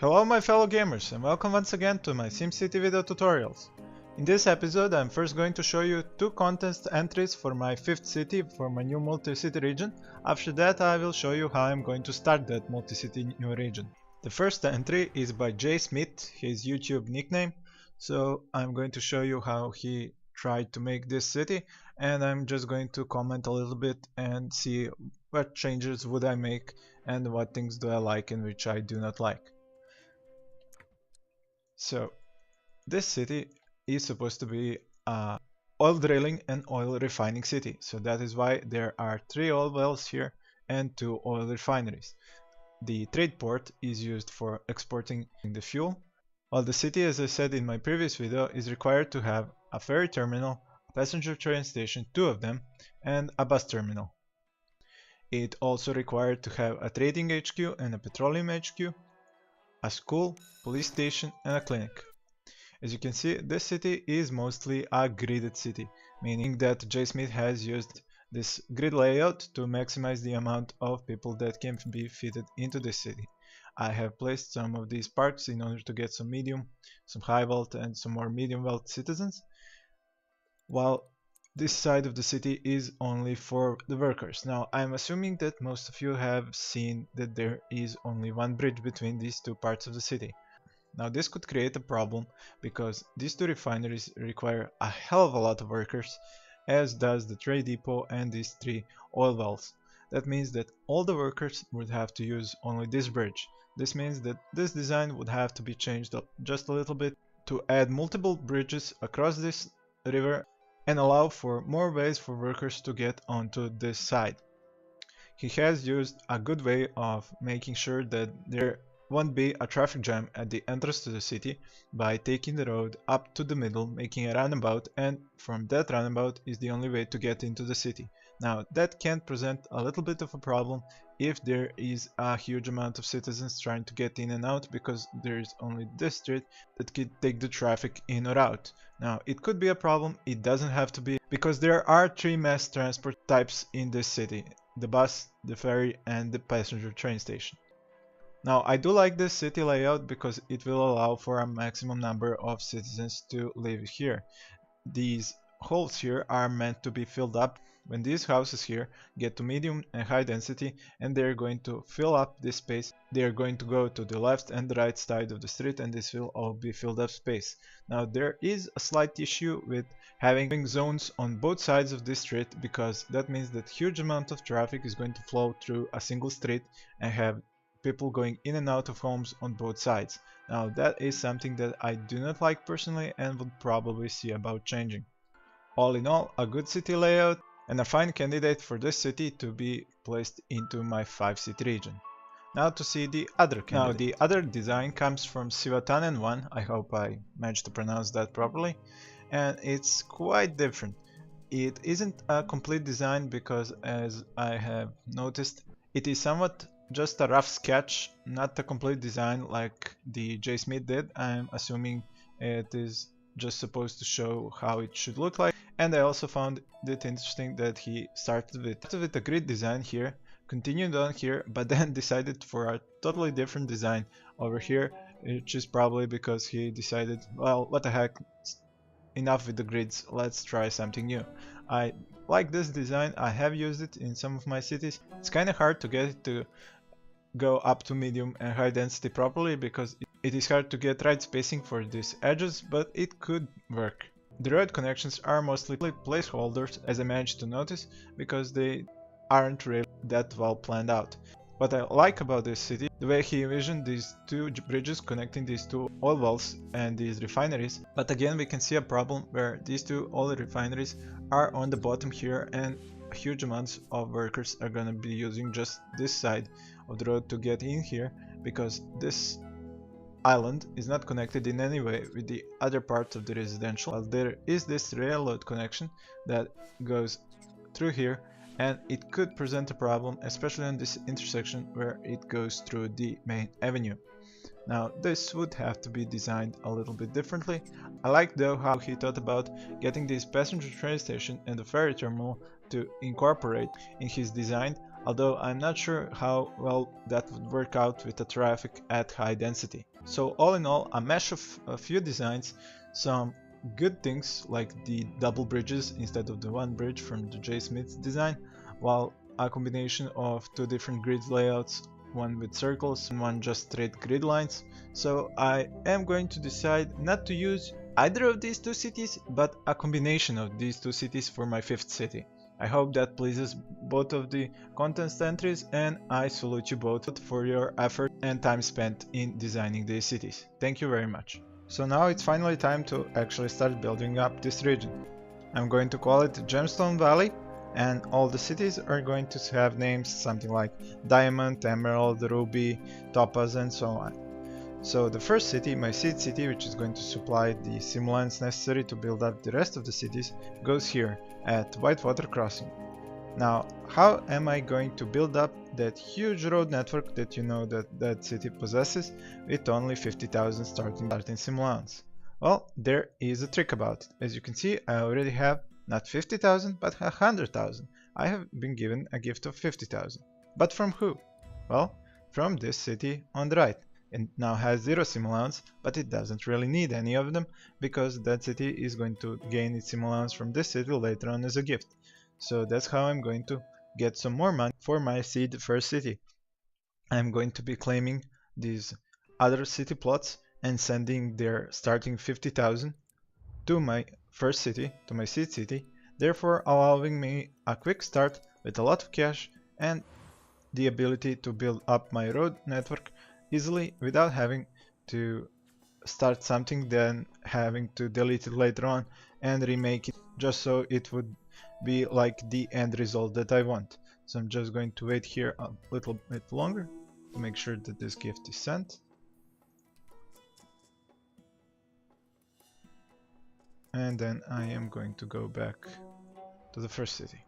Hello my fellow gamers and welcome once again to my SimCity video tutorials. In this episode I'm first going to show you two contest entries for my 5th city for my new multi-city region. After that I will show you how I'm going to start that multi-city new region. The first entry is by J Smith, his YouTube nickname, so I'm going to show you how he tried to make this city, and I'm just going to comment a little bit and see what changes would I make and what things do I like and which I do not like. So this city is supposed to be a oil drilling and oil refining city, so that is why there are 3 oil wells here and 2 oil refineries. The trade port is used for exporting the fuel, while the city, as I said in my previous video, is required to have a ferry terminal, a passenger train station, 2 of them, and a bus terminal. It also required to have a trading HQ and a petroleum HQ, a school, police station, and a clinic. As you can see, this city is mostly a gridded city, meaning that J Smith has used this grid layout to maximize the amount of people that can be fitted into this city. I have placed some of these parks in order to get some medium, some high wealth, and some more medium wealth citizens, while this side of the city is only for the workers. Now, I'm assuming that most of you have seen that there is only one bridge between these 2 parts of the city. Now, this could create a problem because these 2 refineries require a hell of a lot of workers, as does the trade depot and these 3 oil wells. That means that all the workers would have to use only this bridge. This means that this design would have to be changed up just a little bit to add multiple bridges across this river and allow for more ways for workers to get onto this side. He has used a good way of making sure that there won't be a traffic jam at the entrance to the city by taking the road up to the middle, making a roundabout, and from that roundabout is the only way to get into the city. Now that can present a little bit of a problem if there is a huge amount of citizens trying to get in and out, because there is only this street that could take the traffic in or out. Now it could be a problem, it doesn't have to be, because there are 3 mass transport types in this city: the bus, the ferry, and the passenger train station. Now I do like this city layout because it will allow for a maximum number of citizens to live here. These holes here are meant to be filled up when these houses here get to medium and high density, and they're going to fill up this space. They're going to go to the left and the right side of the street, and this will all be filled up space. Now there is a slight issue with having zones on both sides of this street, because that means that huge amount of traffic is going to flow through a single street and have people going in and out of homes on both sides. Now that is something that I do not like personally and would probably see about changing. All in all, a good city layout and a fine candidate for this city to be placed into my 5-city region. Now to see the other candidate. Now the other design comes from Sivatanen1, I hope I managed to pronounce that properly, and it's quite different. It isn't a complete design because, as I have noticed, it is somewhat just a rough sketch, not a complete design like the J Smith did. I'm assuming it is just supposed to show how it should look like, and I also found it interesting that he started with a grid design here, continued on here, but then decided for a totally different design over here, which is probably because he decided, well, what the heck, enough with the grids, let's try something new. I like this design, I have used it in some of my cities. It's kinda hard to get it to go up to medium and high density properly because it is hard to get right spacing for these edges, but it could work. The road connections are mostly placeholders, as I managed to notice, because they aren't really that well planned out. What I like about this city, the way he envisioned these 2 bridges connecting these 2 oil wells and these refineries, but again we can see a problem where these 2 oil refineries are on the bottom here, and huge amounts of workers are gonna be using just this side of the road to get in here, because this island is not connected in any way with the other parts of the residential. Well, there is this railroad connection that goes through here, and it could present a problem, especially on this intersection where it goes through the main avenue. Now this would have to be designed a little bit differently. I like though how he thought about getting this passenger train station and the ferry terminal to incorporate in his design. although I'm not sure how well that would work out with the traffic at high density. So all in all, a mesh of a few designs, some good things like the double bridges instead of the one bridge from the J. Smith's design, while a combination of two different grid layouts, one with circles and one just straight grid lines. So I am going to decide not to use either of these two cities, but a combination of these two cities for my fifth city. I hope that pleases both of the contest entries, and I salute you both for your effort and time spent in designing these cities. Thank you very much. So now it's finally time to actually start building up this region. I'm going to call it Gemstone Valley, and all the cities are going to have names something like Diamond, Emerald, Ruby, Topaz, and so on. So the first city, my seed city, which is going to supply the simulants necessary to build up the rest of the cities, goes here at Whitewater Crossing. Now, how am I going to build up that huge road network that you know that city possesses with only 50,000 starting simulants? Well, there is a trick about it. As you can see, I already have not 50,000 but 100,000. I have been given a gift of 50,000. But from who? Well, from this city on the right. It now has 0 simulants, but it doesn't really need any of them because that city is going to gain its simulants from this city later on as a gift. So that's how I'm going to get some more money for my seed first city. I'm going to be claiming these other city plots and sending their starting 50,000 to my first city, to my seed city, therefore allowing me a quick start with a lot of cash and the ability to build up my road network easily without having to start something then having to delete it later on and remake it just so it would be like the end result that I want. So I'm just going to wait here a little bit longer to make sure that this gift is sent. And then I am going to go back to the first city.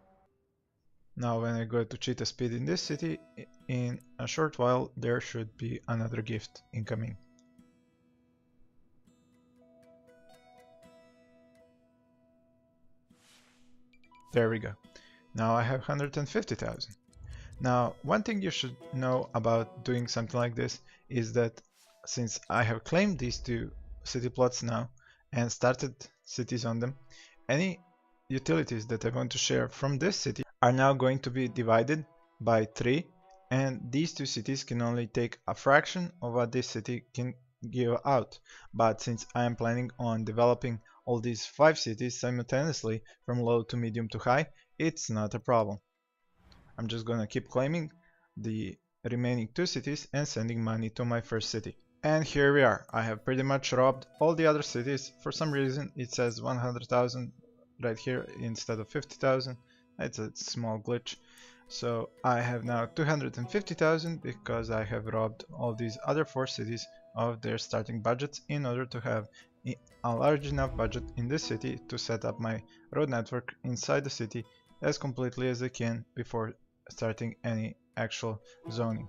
Now when I go to cheetah speed in this city, in a short while there should be another gift incoming. There we go. Now I have 150,000. Now one thing you should know about doing something like this is that since I have claimed these two city plots now and started cities on them, any utilities that I want to share from this city are now going to be divided by 3, and these two cities can only take a fraction of what this city can give out. But since I am planning on developing all these 5 cities simultaneously from low to medium to high, it's not a problem. I'm just gonna keep claiming the remaining 2 cities and sending money to my first city. And here we are. I have pretty much robbed all the other cities. For some reason it says 100,000 right here instead of 50,000. It's a small glitch. So I have now 250,000 because I have robbed all these other 4 cities of their starting budgets in order to have a large enough budget in this city to set up my road network inside the city as completely as I can before starting any actual zoning.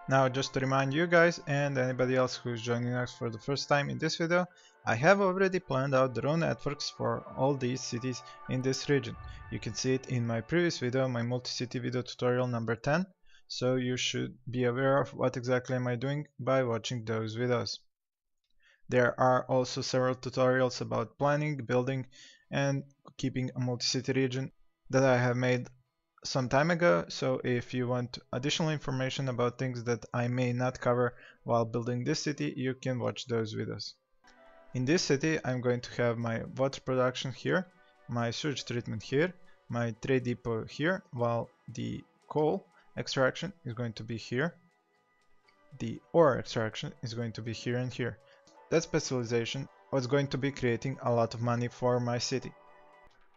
Now just to remind you guys and anybody else who's joining us for the first time in this video, I have already planned out the road networks for all these cities in this region. You can see it in my previous video, my multi-city video tutorial number 10, so you should be aware of what exactly am I doing by watching those videos. There are also several tutorials about planning, building and keeping a multi-city region that I have made some time ago, so if you want additional information about things that I may not cover while building this city, you can watch those videos. In this city I'm going to have my water production here, my sewage treatment here, my trade depot here, while the coal extraction is going to be here, the ore extraction is going to be here and here. That specialization was going to be creating a lot of money for my city.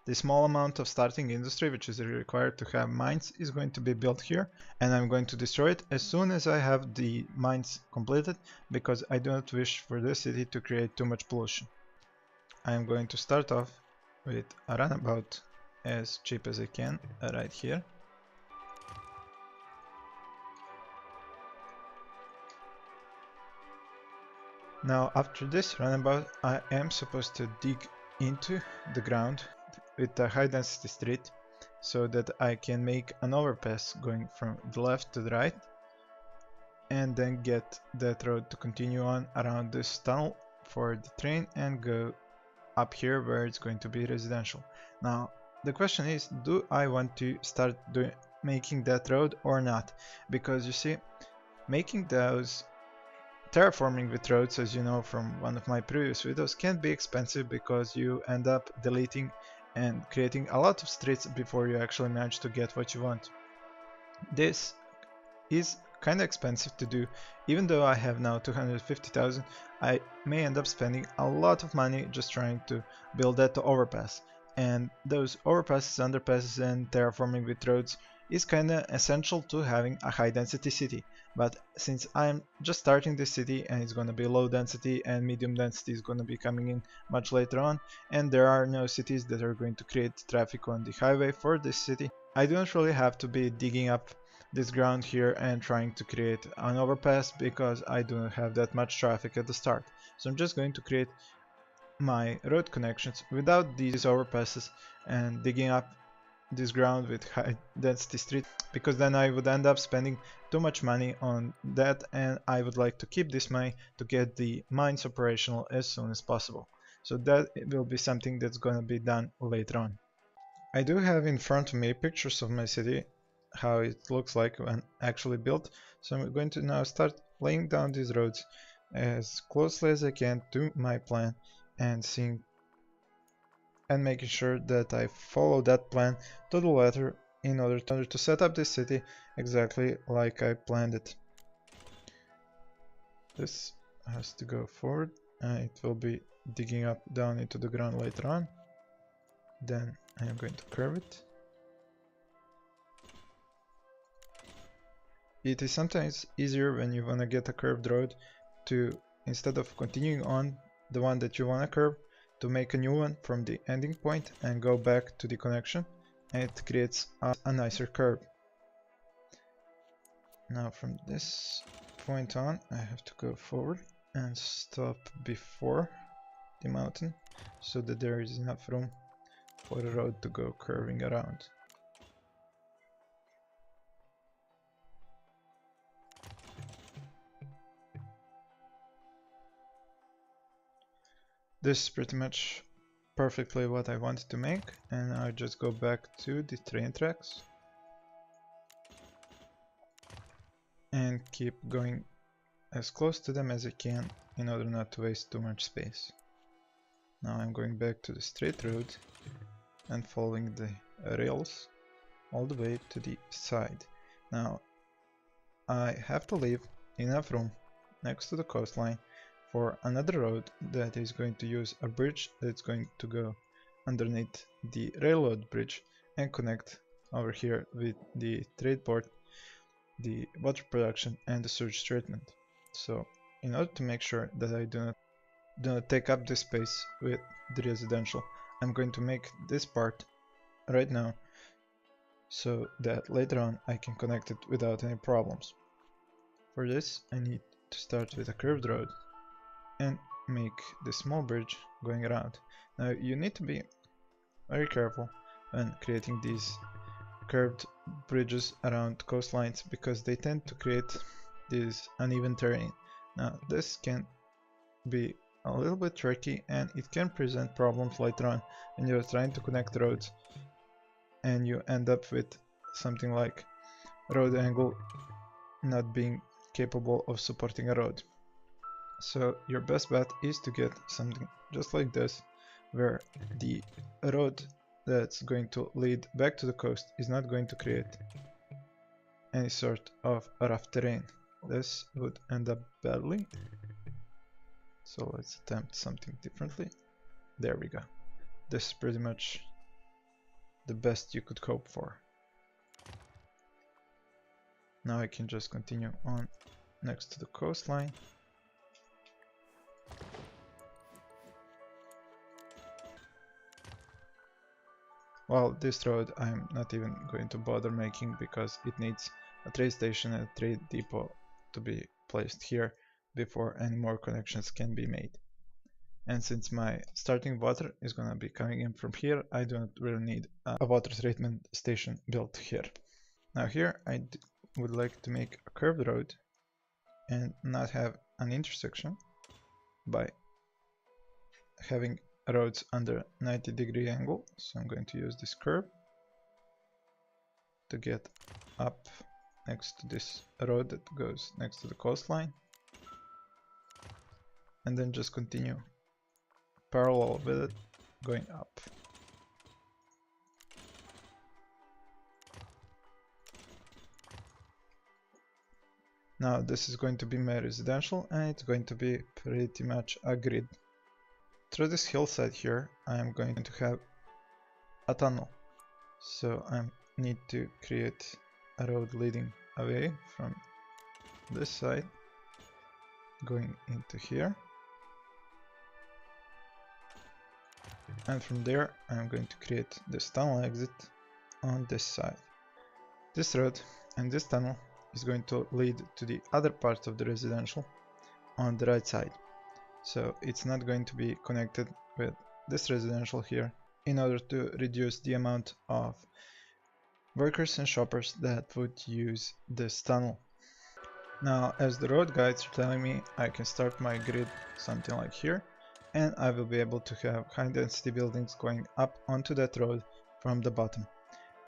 The small amount of starting industry which is required to have mines is going to be built here, and I'm going to destroy it as soon as I have the mines completed because I do not wish for this city to create too much pollution. I am going to start off with a runabout as cheap as I can right here. Now after this runabout I am supposed to dig into the ground with a high density street so that I can make an overpass going from the left to the right, and then get that road to continue on around this tunnel for the train and go up here where it's going to be residential. Now the question is, do I want to start making that road or not? Because you see, making those terraforming with roads, as you know from one of my previous videos, can be expensive because you end up deleting and creating a lot of streets before you actually manage to get what you want. This is kind of expensive to do. Even though I have now 250,000, I may end up spending a lot of money just trying to build that overpass. And those overpasses, underpasses, and terraforming with roads is kind of essential to having a high density city. But since I'm just starting this city and it's going to be low density and medium density is going to be coming in much later on, and there are no cities that are going to create traffic on the highway for this city, I don't really have to be digging up this ground here and trying to create an overpass because I don't have that much traffic at the start. So I'm just going to create my road connections without these overpasses and digging up this ground with high density street, because then I would end up spending too much money on that, and I would like to keep this money to get the mines operational as soon as possible. So that will be something that's going to be done later on. I do have in front of me pictures of my city, how it looks like when actually built. So I'm going to now start laying down these roads as closely as I can to my plan and seeing and making sure that I follow that plan to the letter in order to set up this city exactly like I planned it. This has to go forward and it will be digging up down into the ground later on. Then I am going to curve it. It is sometimes easier when you want to get a curved road to, instead of continuing on the one that you want to curve, to make a new one from the ending point and go back to the connection, and it creates a nicer curve. Now from this point on I have to go forward and stop before the mountain so that there is enough room for the road to go curving around. This is pretty much perfectly what I wanted to make, and I just go back to the train tracks and keep going as close to them as I can in order not to waste too much space. Now I'm going back to the straight road and following the rails all the way to the side. Now I have to leave enough room next to the coastline for another road that is going to use a bridge that's going to go underneath the railroad bridge and connect over here with the trade port, the water production, and the sewage treatment. So in order to make sure that I do not take up this space with the residential, I'm going to make this part right now so that later on I can connect it without any problems. For this I need to start with a curved road and make the small bridge going around. Now you need to be very careful when creating these curved bridges around coastlines because they tend to create this uneven terrain. Now this can be a little bit tricky and it can present problems later on when you're trying to connect roads and you end up with something like road angle not being capable of supporting a road. So your best bet is to get something just like this, where the road that's going to lead back to the coast is not going to create any sort of rough terrain. This would end up badly. So let's attempt something differently. There we go. This is pretty much the best you could hope for. Now I can just continue on next to the coastline. Well, this road I'm not even going to bother making because it needs a trade station and a trade depot to be placed here before any more connections can be made. And since my starting water is going to be coming in from here, I don't really need a water treatment station built here. Now here I would like to make a curved road and not have an intersection by having roads under 90-degree angle. So I'm going to use this curve to get up next to this road that goes next to the coastline, and then just continue parallel with it going up. Now this is going to be my residential, and it's going to be pretty much a grid. Through this hillside here I am going to have a tunnel, so I need to create a road leading away from this side going into here, and from there I'm going to create this tunnel exit on this side. This road and this tunnel is going to lead to the other part of the residential on the right side, so it's not going to be connected with this residential here, in order to reduce the amount of workers and shoppers that would use this tunnel. Now, as the road guides are telling me, I can start my grid something like here, and I will be able to have high density buildings going up onto that road from the bottom.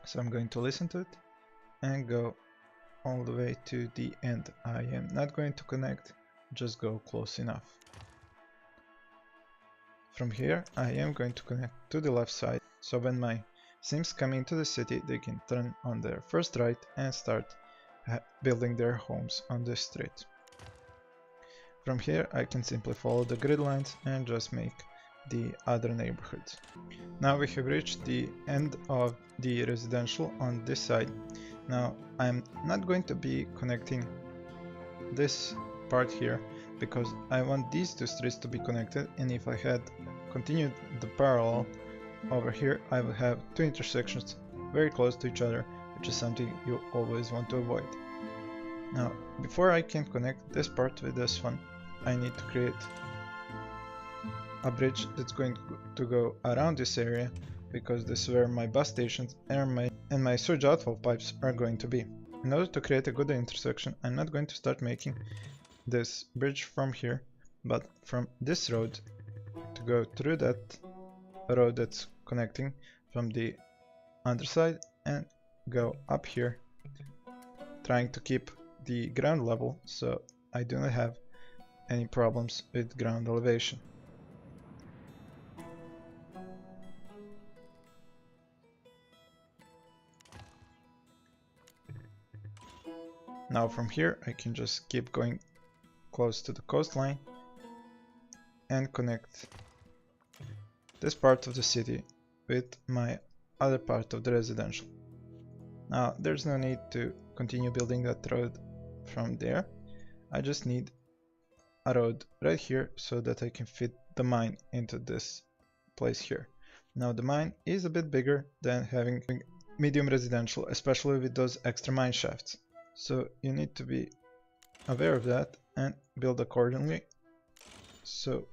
So I'm going to listen to it and go all the way to the end. I am not going to connect, just go close enough. From here I am going to connect to the left side, so when my Sims come into the city they can turn on their first right and start building their homes on this street. From here I can simply follow the grid lines and just make the other neighborhoods. Now we have reached the end of the residential on this side. Now I'm not going to be connecting this part here because I want these two streets to be connected, and if I had continued the parallel over here I will have two intersections very close to each other, which is something you always want to avoid. Now before I can connect this part with this one, I need to create a bridge that's going to go around this area, because this is where my bus stations and my sewage outfall pipes are going to be. In order to create a good intersection, I'm not going to start making this bridge from here, but from this road to go through that road that's connecting from the underside and go up here, trying to keep the ground level so I do not have any problems with ground elevation. Now from here I can just keep going close to the coastline and connect this part of the city with my other part of the residential. Now there's no need to continue building that road from there. I just need a road right here so that I can fit the mine into this place here. Now the mine is a bit bigger than having medium residential, especially with those extra mine shafts. So you need to be aware of that and build accordingly. So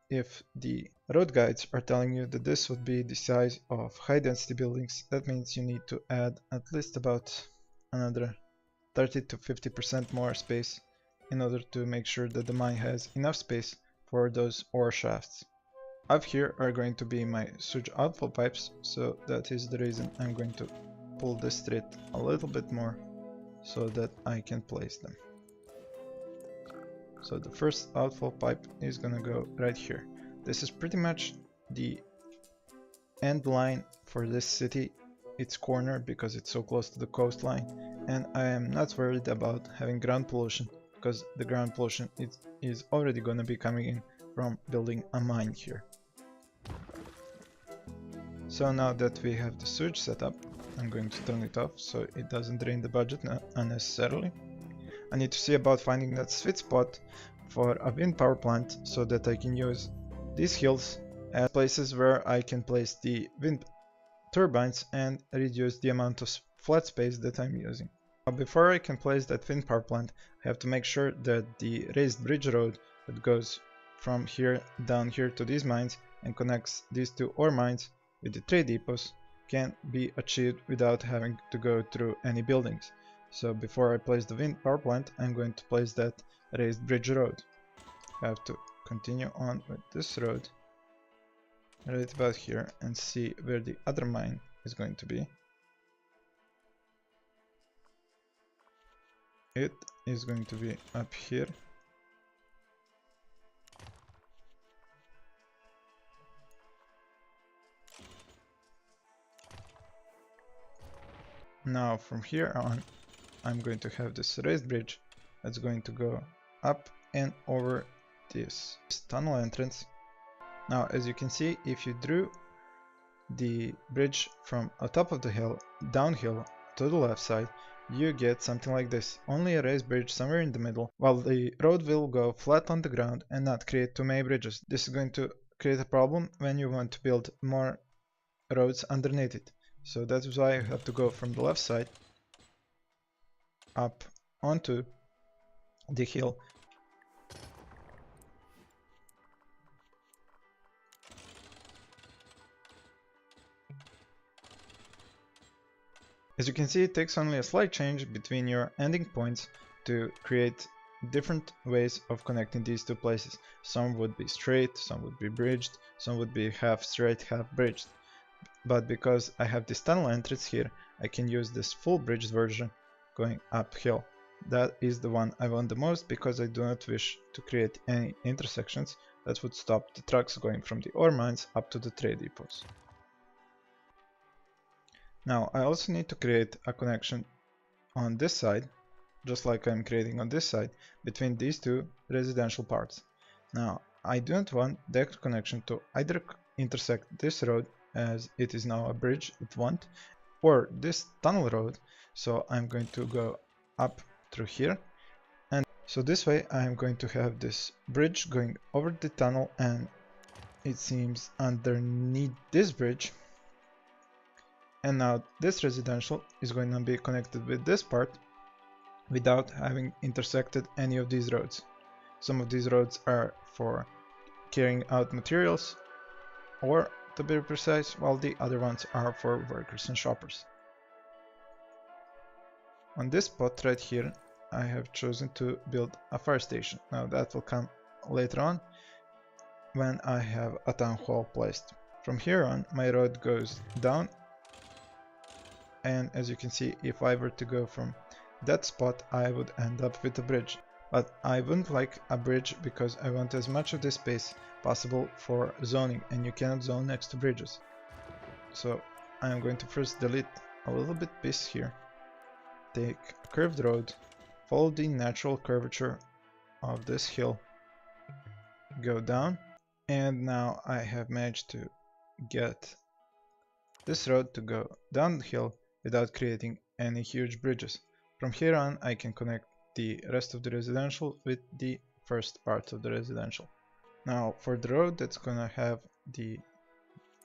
if the road guides are telling you that this would be the size of high density buildings, that means you need to add at least about another 30 to 50% more space in order to make sure that the mine has enough space for those ore shafts. Up here are going to be my sewage outfall pipes, so that is the reason I'm going to pull this street a little bit more so that I can place them. So the first outfall pipe is gonna go right here. This is pretty much the end line for this city. It's cornered because it's so close to the coastline, and I am not worried about having ground pollution, because the ground pollution is already gonna be coming in from building a mine here. So now that we have the sewage set up, I'm going to turn it off so it doesn't drain the budget unnecessarily. I need to see about finding that sweet spot for a wind power plant so that I can use these hills as places where I can place the wind turbines and reduce the amount of flat space that I'm using. Now, before I can place that wind power plant, I have to make sure that the raised bridge road that goes from here down here to these mines and connects these two ore mines with the trade depots can be achieved without having to go through any buildings. So before I place the wind power plant, I'm going to place that raised bridge road. I have to continue on with this road right about here and see where the other mine is going to be. It is going to be up here. Now from here on, I'm going to have this raised bridge that's going to go up and over this tunnel entrance. Now, as you can see, if you drew the bridge from on top of the hill downhill to the left side, you get something like this. Only a raised bridge somewhere in the middle, while the road will go flat on the ground and not create too many bridges. This is going to create a problem when you want to build more roads underneath it. So that is why you have to go from the left side up onto the hill. As you can see, it takes only a slight change between your ending points to create different ways of connecting these two places. Some would be straight, some would be bridged, some would be half straight, half bridged. But because I have this tunnel entrance here, I can use this full bridged version going uphill. That is the one I want the most because I do not wish to create any intersections that would stop the trucks going from the ore mines up to the trade depots. Now I also need to create a connection on this side, just like I'm creating on this side, between these two residential parts. Now I do not want that connection to either intersect this road, as it is now a bridge it won't, or this tunnel road, so I'm going to go up through here, and so this way I'm going to have this bridge going over the tunnel, and it seems underneath this bridge. And now this residential is going to be connected with this part without having intersected any of these roads. Some of these roads are for carrying out materials, or to be precise, while the other ones are for workers and shoppers. On this spot right here, I have chosen to build a fire station. Now that will come later on when I have a town hall placed. From here on, my road goes down, and as you can see, if I were to go from that spot, I would end up with a bridge. But I wouldn't like a bridge because I want as much of this space possible for zoning, and you cannot zone next to bridges. So I am going to first delete a little bit piece here, take a curved road, follow the natural curvature of this hill, go down, and now I have managed to get this road to go down the hill without creating any huge bridges. From here on, I can connect the rest of the residential with the first part of the residential. Now for the road that's gonna have the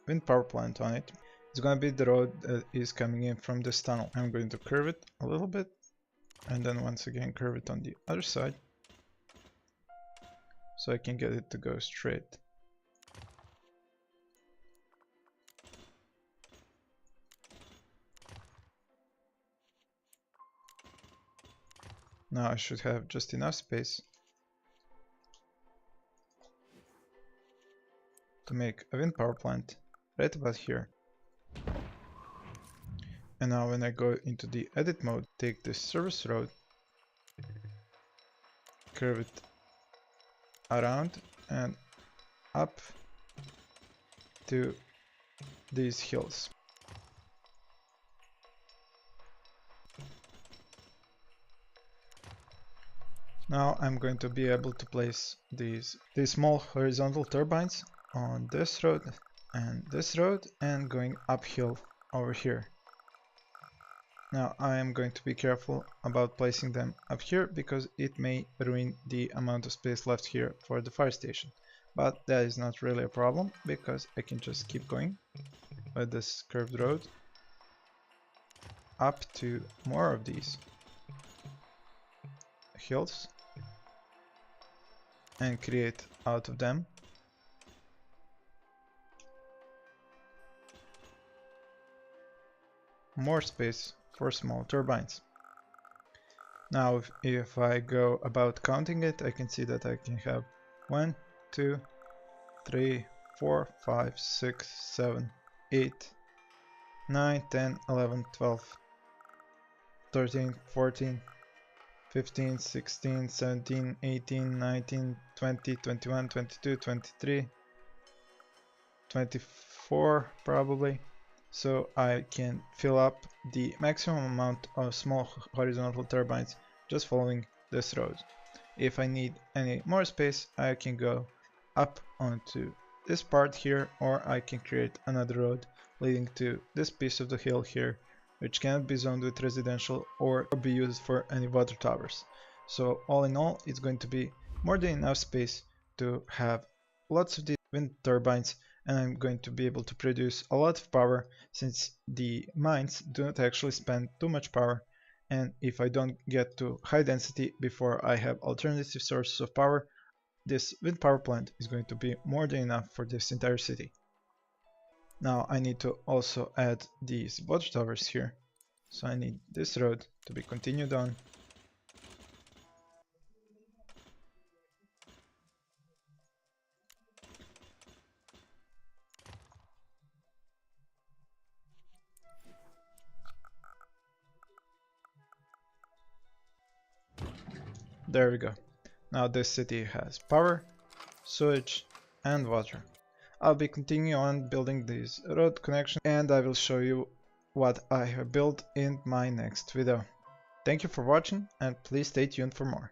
wind power plant on it, it's gonna be the road that is coming in from this tunnel. I'm going to curve it a little bit and then once again curve it on the other side so I can get it to go straight. Now I should have just enough space to make a wind power plant right about here. And now when I go into the edit mode, take this service road, curve it around and up to these hills. Now I'm going to be able to place these small horizontal turbines on this road and going uphill over here. Now I am going to be careful about placing them up here because it may ruin the amount of space left here for the fire station. But that is not really a problem because I can just keep going with this curved road up to more of these hills. and create out of them. More space for small turbines. Now if I go about counting it, I can see that I can have 1, 2, 3, 4, 5, 6, 7, 8, 9, 10, 11, 12, 13, 14, 15, 16, 17, 18, 19, 20, 21, 22, 23, 24 probably. So I can fill up the maximum amount of small horizontal turbines just following this road. If I need any more space, I can go up onto this part here, or I can create another road leading to this piece of the hill here, which cannot be zoned with residential or be used for any water towers. So all in all, it's going to be more than enough space to have lots of these wind turbines, and I'm going to be able to produce a lot of power since the mines do not actually spend too much power. And if I don't get to high density before I have alternative sources of power, this wind power plant is going to be more than enough for this entire city. Now I need to also add these water towers here. So I need this road to be continued on. There we go. Now this city has power, sewage, and water. I'll be continuing on building these road connections, and I will show you what I have built in my next video. Thank you for watching, and please stay tuned for more.